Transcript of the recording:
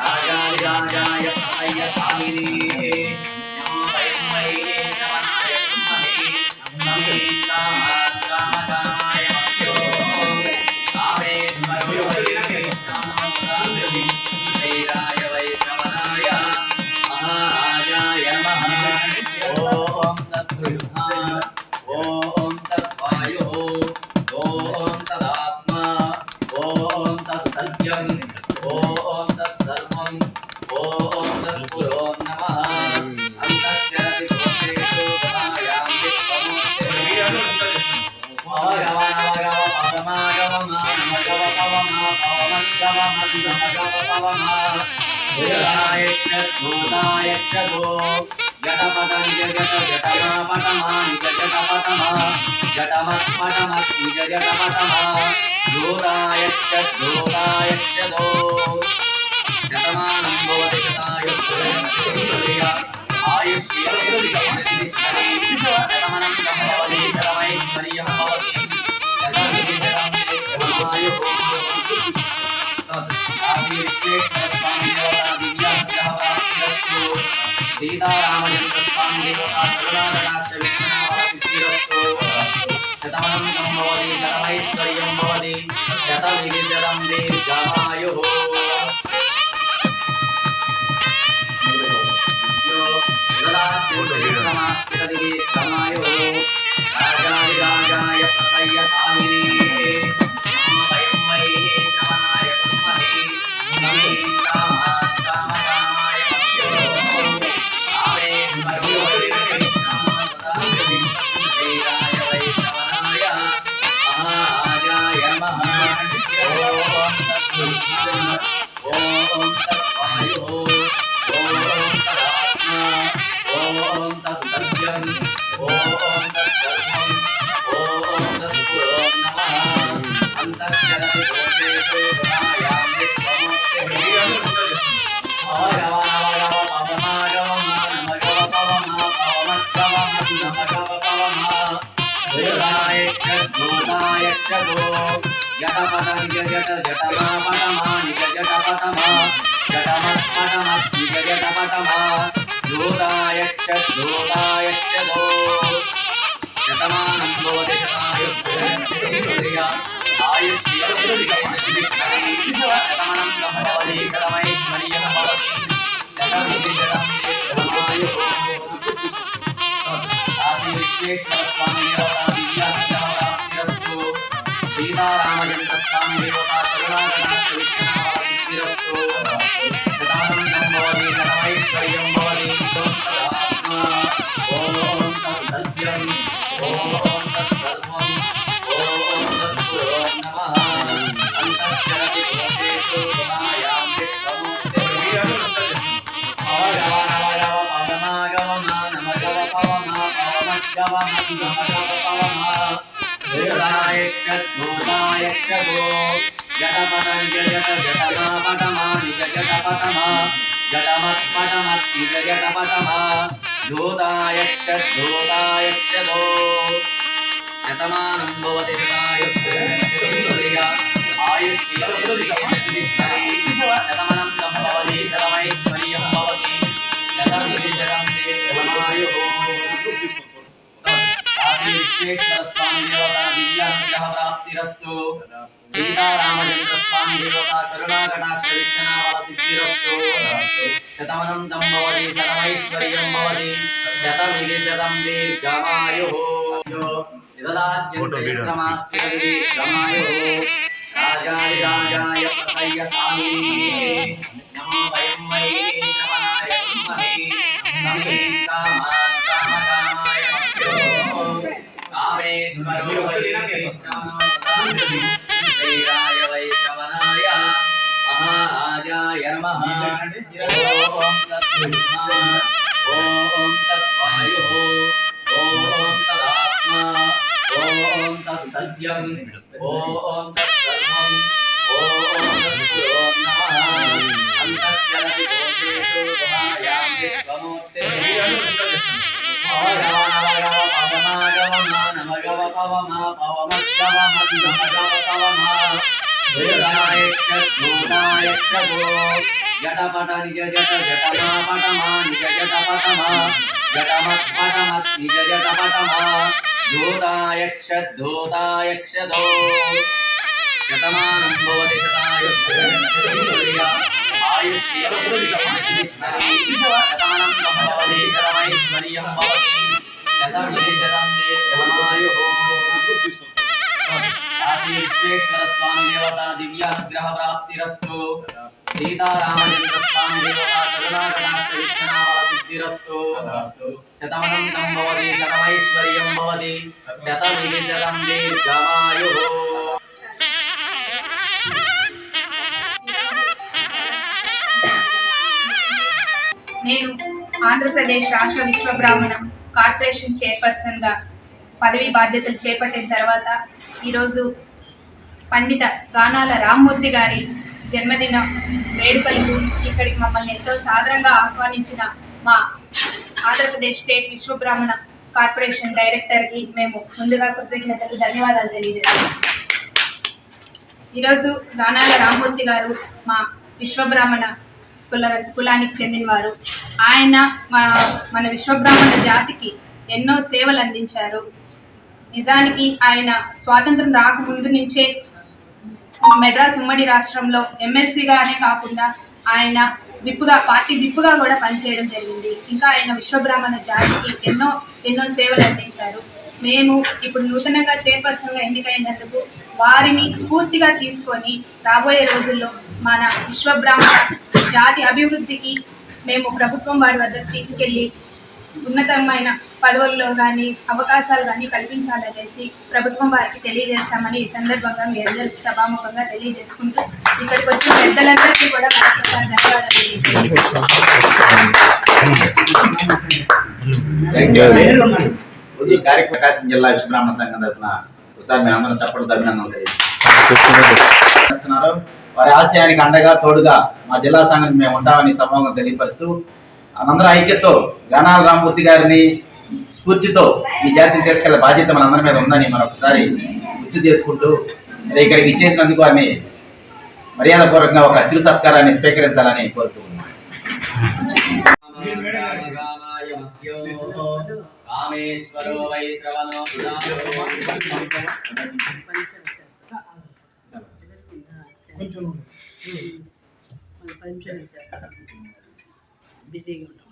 राजाय प्रसय्य स्वामिने नमो वै श्रवणाय ब्रह्मणे कामाय मभ्यो कामेश्वरो श्रीराय वै श्रवणाय महाराजाय नमः ओम तत्ब्रह्मा ओम तद्वायुः ओम तदात्मा ओम तत्सत्यम् ओम तत्सर्वम् ओम तत्पुरो नमः अन्तश्चरति भूतेषु गमायां विश्वमूर्तिः शतमानं भवति शतायुः आयुष्येन्द्रियं शतमानं भवति शतमैश्वर्यं भवति शतं आयुः काशी विश्वेश्वर स्वामी देवता दिव्यानुग्रह प्राप्तिरस्तु सीतारामचंद्र स्वामी देवता करुणाकटाक्ष वीक्षणावल सिद्धिरस्तु शतमानं भवति शतमैश्वर्यं भवति शतमितिशतं दीर्घमायुः राजाय प्रसय्य स्वामिने नमो वै श्रवणाय ब्रह्मणे कामाय मभ्यो कामेश्वरो श्रीराय वै श्रवणाय महाराजाय नमः ओम तत्ब्रह्मा ओम तद्वायुः ओम तदात्मा ओम तत्सत्यम् ओम तत्सर्वम् ओम तत्पुरो नमः अन्तश्चरति भूतेषु गमायां विश्वमूर्तिः शतमानं भवति शतायुः आयुष्येन्द्रियं शतमानं भवति शतमैश्वर्यं भवति शतमितिशतं दीर्घमायुः काशी विश्वेश्वर स्वामी देवता दिव्यानुग्रह प्राप्तिरस्तु सीतारामचंद्र स्वामी देवता करुणाकटाक्ष वीक्षणावल सिद्धिरस्तु शतमानं भवति शतमैश्वर्यं भवति तदात्मा ओम तत्सत्यम् ओम तत्सर्वम् ओम तत्पुरो नमः अन्तश्चरति भूतेषु गमायां विश्वमूर्तिः शतमानं भवति शतायुः आयुष्येन्द्रियं शतमानं भवति शतमैश्वर्यं भवति शतमितिशतं दीर्घमायुः काशी विश्वेश्वर स्वामी देवता दिव्यानुग्रह प्राप्तिरस्तु सीतारामचंद्र स्वामी देवता करुणाकटाक्ष वीक्षणावल सिद्धिरस्तु शतमानं भवति शतमैश्वर्यं भवति शतमितिशतं दीर्घमायुः राजाय प्रसय्य स्वामिने नमो वै श्रवणाय ब्रह्मणे कामाय मभ्यो कामेश्वरो श्रीराय वै श्रवणाय महाराजाय नमः ओम तत्ब्रह्मा ओम तद्वायुः ओम तदात्मा ओम तत्सत्यम् ओम तत्सर्वम् ओम तत्पुरो नमः अन्तश्चरति भूतेषु गमायां विश्वमूर्तिः జటపట నిజ జట జటమా పటమా నిజ జటపటమా జటమత్పటమత్ నిజ జటపటమా ధూతాయక్షద్ధూతాయక్షదో శతమానం భవతి శతాయుః ఆయుష్యేంద్రియ శతమానం భవతి శతమైశ్వర్యం భవతి శతం దీర్ఘమాయుః కాశీ విశ్వేశ్వర స్వామి దేవతా దివ్యానుగ్రహ ప్రాప్తిరస్తు సీతారామచంద్ర స్వామి దేవతా కరుణాకటాక్ష వీక్షణావర సిద్ధిరస్తు శతమనంతం భవతి శతమైశ్వర్యం భవతి శతం దీర్ఘమాయుః. నేను ఆంధ్రప్రదేశ్ రాష్ట్ర విశ్వబ్రాహ్మణ కార్పొరేషన్ చైర్పర్సన్గా పదవి బాధ్యతలు చేపట్టిన తర్వాత ఈరోజు పండిత గానాల రామ్మూర్తి గారి జన్మదిన వేడుకలకు ఇక్కడికి మమ్మల్ని ఎంతో సాదరంగా ఆహ్వానించిన మా ఆంధ్రప్రదేశ్ స్టేట్ విశ్వబ్రాహ్మణ కార్పొరేషన్ డైరెక్టర్కి మేము ముందుగా కృతజ్ఞతలు ధన్యవాదాలు తెలియజేస్తాం. ఈరోజు గానాల రామ్మూర్తి గారు మా విశ్వబ్రాహ్మణ కులానికి చెందినవారు. ఆయన మన విశ్వబ్రాహ్మణ జాతికి ఎన్నో సేవలు అందించారు. నిజానికి ఆయన స్వాతంత్రం రాకముందు నుంచే మెడ్రాస్ ఉమ్మడి రాష్ట్రంలో ఎమ్మెల్సీగానే కాకుండా ఆయన పార్టీ విప్పుగా కూడా పనిచేయడం జరిగింది. ఇంకా ఆయన విశ్వబ్రాహ్మణ జాతికి ఎన్నో సేవలు అందించారు. మేము ఇప్పుడు నూతనంగా చైర్పర్సన్గా ఎన్నికైనందుకు వారిని స్ఫూర్తిగా తీసుకొని రాబోయే రోజుల్లో మన విశ్వబ్రాహ్మణ జాతి అభివృద్ధికి మేము ప్రభుత్వం వారి వద్దకు తీసుకెళ్ళి ఉన్నతమైన పదవుల్లో కానీ అవకాశాలు కానీ కల్పించాలనేసి ప్రభుత్వం వారికి తెలియజేస్తామని ఈ సందర్భంగా మీ అందరికీ సభాముఖంగా తెలియజేసుకుంటూ ఇక్కడికి వచ్చిన పెద్దలందరికీ కూడా మరొకసారి ధన్యవాదాలు తెలియజేస్తున్నాను. ఈ కార్యక్రమ ప్రకాశం జిల్లా విశ్వబ్రాహ్మణ సంఘం తరఫున ఒకసారి మేము అందరం చెప్పడం అభినందనలు తెలియజేస్తున్నారు. వారి ఆశయానికి అండగా తోడుగా మా జిల్లా సంఘానికి మేము ఉంటామని సభాముఖంగా తెలియపరుస్తూ మనందరం ఐక్యతో గానాల రామ్మూర్తి గారిని స్ఫూర్తితో ఈ జాతిని తీసుకెళ్లే బాధ్యత మనందరి మీద ఉందని మరొకసారి గుర్తు చేసుకుంటూ ఇక్కడికి ఇచ్చేసినందుకు వారిని మర్యాదపూర్వకంగా ఒక చిరు సత్కారాన్ని స్వీకరించాలని కోరుతున్నాను. కామేశ్వరో వై శ్రవణో బిజీగా ఉంటాం.